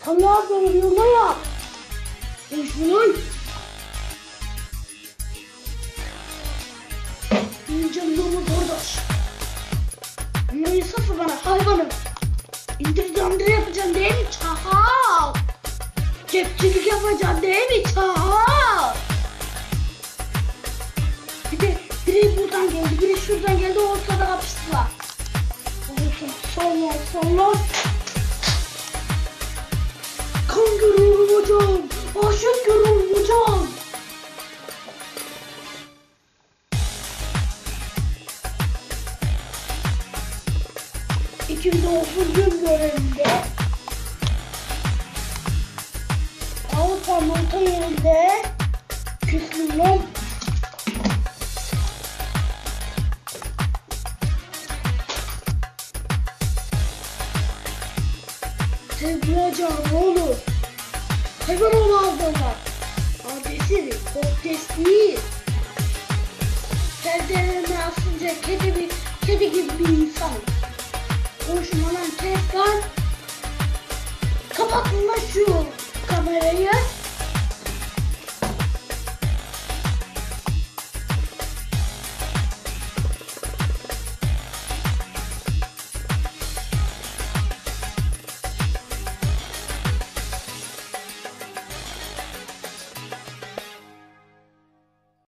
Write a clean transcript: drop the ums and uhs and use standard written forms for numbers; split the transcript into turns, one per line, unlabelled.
Allah doğruyorlar ya. Konuşmuyor. Canım kardeş. Ama insafı bana hayvanım. İndir dandır yapacaksın değil mi çahal? Cepçilik yapacaksın değil mi çahal? Biri buradan geldi, biri şuradan geldi, ortada hapıştılar. Solla. Kan görüyorum hocam. Aşık görüyorum hocam. ...2009 gün görevinde... ...Avrupa'nın orta yerinde... ...küslüğüm... ...Sevgileceğim ne olur... ...hayvan olanlar... ...adresi podcast değil... ...perdelerine asınca kedi gibi bir insan... Konuşma lan kes lan. Kapatma şu kamerayı.